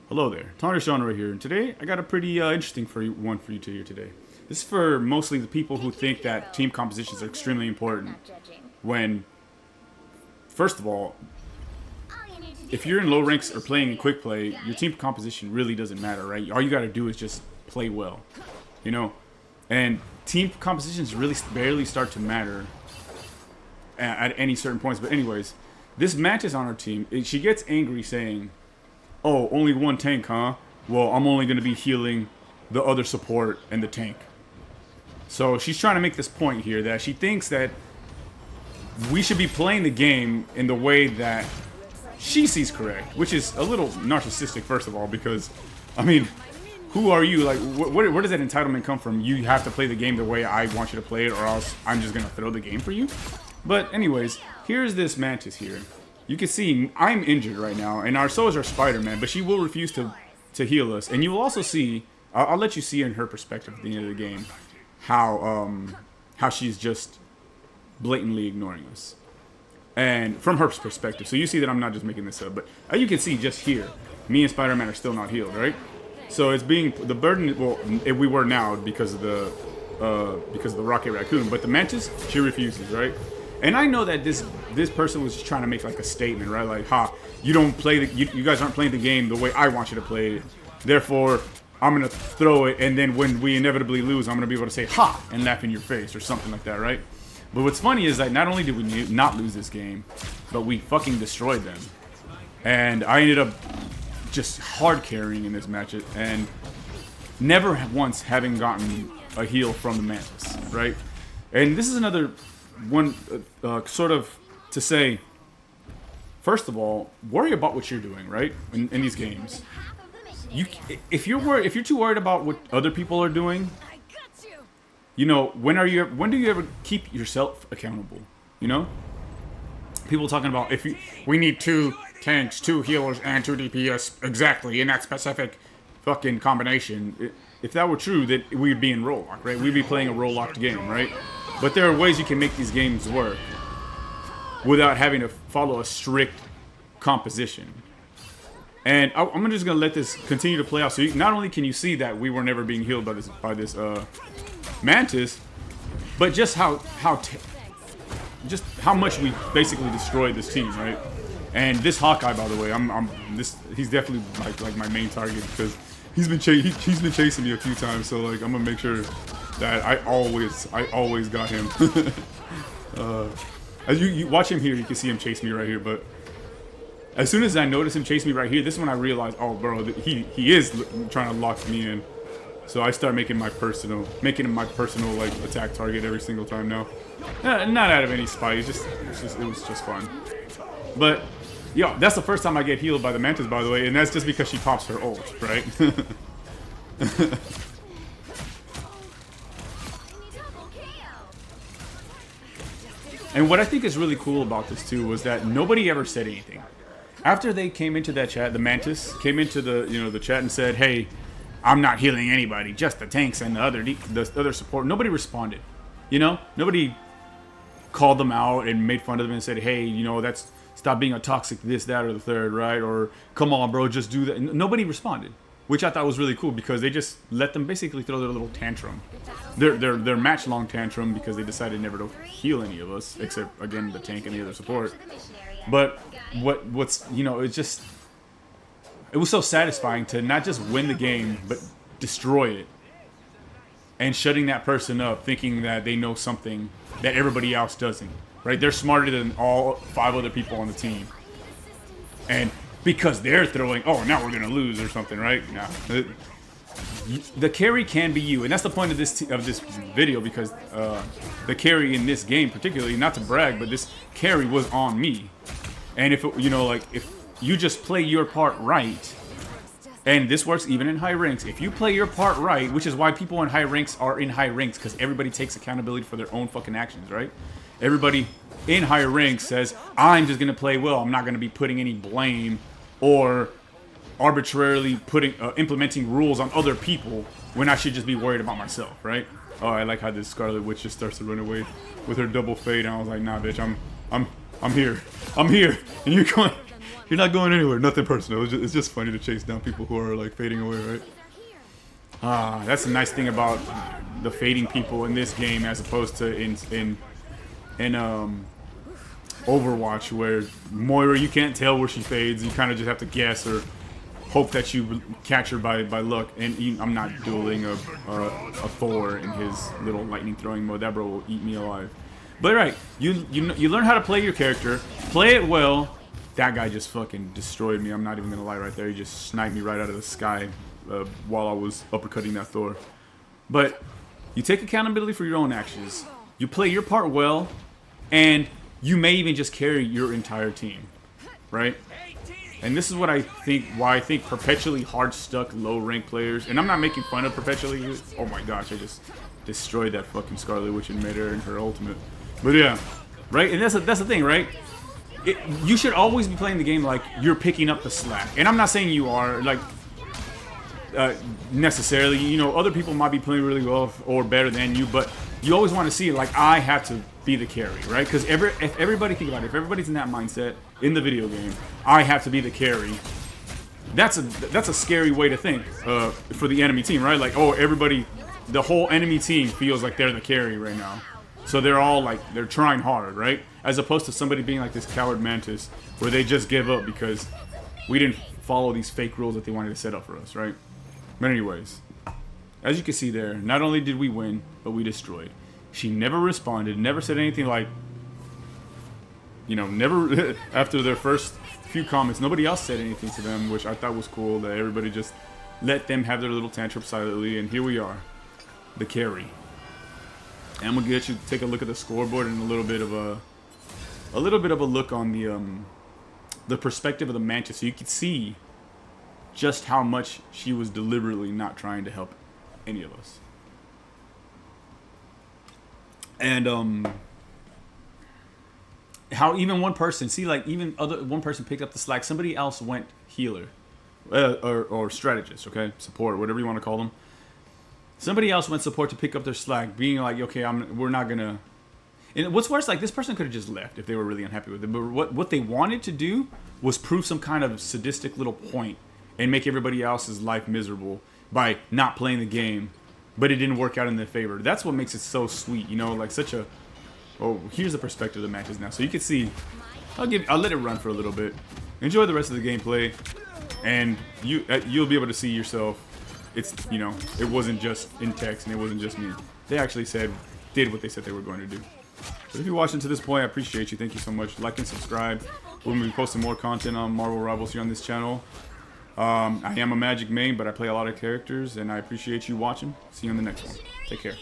Hello there, Tony Sean right here, and today I got a pretty interesting one for you to hear today. This is for mostly the people who think that team compositions are extremely important. When, first of all, if you're in low ranks or playing in quick play, your team composition really doesn't matter, right? All you got to do is just play well, you know. And team compositions really barely start to matter at any certain points. But anyways, this Mantis on our team, she gets angry saying, "Oh, only one tank, huh? Well, I'm only going to be healing the other support and the tank." So she's trying to make this point here that she thinks that we should be playing the game in the way that she sees correct, which is a little narcissistic, first of all, because, I mean, who are you? Like, where does that entitlement come from? You have to play the game the way I want you to play it, or else I'm just going to throw the game for you? But anyways, here's this Mantis here. You can see I'm injured right now, and so is our Spider-Man, but she will refuse to heal us. And you will also see, I'll let you see in her perspective at the end of the game, how she's just blatantly ignoring us. And from her perspective, so you see that I'm not just making this up, but you can see just here, me and Spider-Man are still not healed, right? So it's being, the burden, well, we were now because of the Rocket Raccoon, but the Mantis, she refuses, right? And I know that this person was just trying to make like a statement, right? Like, you don't play you guys aren't playing the game the way I want you to play it. Therefore, I'm gonna throw it, and then when we inevitably lose, I'm gonna be able to say "ha" and laugh in your face or something like that, right? But what's funny is that not only did we not lose this game, but we fucking destroyed them. And I ended up just hard carrying in this match, and never once having gotten a heal from the Mantis, right? And this is another one, sort of to say, first of all, worry about what you're doing, right? In these games, if you're too worried about what other people are doing, you know, when do you ever keep yourself accountable? You know, people talking about we need 2 tanks, 2 healers, and 2 DPS exactly in that specific fucking combination. If that were true, that we'd be in role lock, right? We'd be playing a role locked game, right? But there are ways you can make these games work without having to follow a strict composition. And I'm just gonna let this continue to play out. So not only can you see that we were never being healed by this Mantis, but just how much we basically destroyed this team, right? And this Hawkeye, by the way, he's definitely like my main target because he's been chasing me a few times. So like I'm gonna make sure that I always got him. As you watch him here, you can see him chase me right here. But as soon as I notice him chase me right here, this is when I realize, oh, bro, he is trying to lock me in. So I start making him my personal like attack target every single time now. Not out of any spite, it was just fun. But yeah, that's the first time I get healed by the Mantis, by the way, and that's just because she pops her ult, right? And what I think is really cool about this too was that nobody ever said anything. After they came into that chat, the Mantis came into the chat and said, "Hey, I'm not healing anybody, just the tanks and the other support." Nobody responded. You know, nobody called them out and made fun of them and said, "Hey, you know, stop being a toxic this, that, or the third, right?" Or "Come on, bro, just do that." Nobody responded, which I thought was really cool because they just let them basically throw their little tantrum, their match-long tantrum, because they decided never to heal any of us except again the tank and the other support. But what's it was so satisfying to not just win the game but destroy it, and shutting that person up, thinking that they know something that everybody else doesn't. Right? They're smarter than all 5 other people on the team, and because they're throwing, oh, now we're gonna lose or something, right? Nah. The carry can be you, and that's the point of this video, because the carry in this game, particularly, not to brag, but this carry was on me. And if you just play your part right, and this works even in high ranks, if you play your part right, which is why people in high ranks are in high ranks, because everybody takes accountability for their own fucking actions, right? Everybody in higher ranks says, I'm just gonna play well. I'm not gonna be putting any blame or arbitrarily implementing rules on other people when I should just be worried about myself, right? Oh, I like how this Scarlet Witch just starts to run away with her double fade, and I was like, nah, bitch, I'm here, and You're not going anywhere. Nothing personal. It's just funny to chase down people who are like fading away, right? Ah, that's the nice thing about the fading people in this game as opposed to in Overwatch, where Moira, you can't tell where she fades. You kind of just have to guess or hope that you catch her by luck. And I'm not dueling a Thor in his little lightning throwing mode. That bro will eat me alive. But right, you learn how to play your character, play it well. That guy just fucking destroyed me. I'm not even gonna lie, right there. He just sniped me right out of the sky while I was uppercutting that Thor. But you take accountability for your own actions. You play your part well, and you may even just carry your entire team, right? And this is what I think, why I think perpetually hard-stuck, low-ranked players, and I'm not making fun of perpetually. Oh my gosh, I just destroyed that fucking Scarlet Witch in midair in her ultimate. But yeah, right? And that's the thing, right? You should always be playing the game like you're picking up the slack. And I'm not saying you are, like, necessarily. You know, other people might be playing really well or better than you, but you always want to see, like, I have to be the carry, right? Because if everybody, think about it, if everybody's in that mindset in the video game, I have to be the carry, that's a scary way to think for the enemy team, right? Like, oh, everybody, the whole enemy team feels like they're the carry right now. So they're all like, they're trying hard, right? As opposed to somebody being like this coward Mantis, where they just give up because we didn't follow these fake rules that they wanted to set up for us, right? But anyways, as you can see there, not only did we win, but we destroyed. She never responded, never said anything like, you know, never, after their first few comments, nobody else said anything to them, which I thought was cool, that everybody just let them have their little tantrum silently, and here we are, the carry. And I'm gonna get you to take a look at the scoreboard and a little bit of a look on the perspective of the Mantis, so you can see just how much she was deliberately not trying to help any of us. And how even one person, see, like, even one person picked up the slack, somebody else went healer or strategist, okay, support, whatever you want to call them. Somebody else went support to pick up their slack, being like, okay, we're not gonna. And what's worse, like, this person could have just left if they were really unhappy with it. But what they wanted to do was prove some kind of sadistic little point and make everybody else's life miserable by not playing the game. But it didn't work out in their favor. That's what makes it so sweet, you know, like such a. Oh, here's the perspective of the matches now, so you can see. I'll let it run for a little bit. Enjoy the rest of the gameplay, and you'll be able to see yourself. It's, you know, it wasn't just in text and it wasn't just me. They actually did what they said they were going to do. But if you watched to this point, I appreciate you. Thank you so much. Like and subscribe. We're going to be posting more content on Marvel Rivals here on this channel. I am a Magic main, but I play a lot of characters, and I appreciate you watching. See you on the next one. Take care.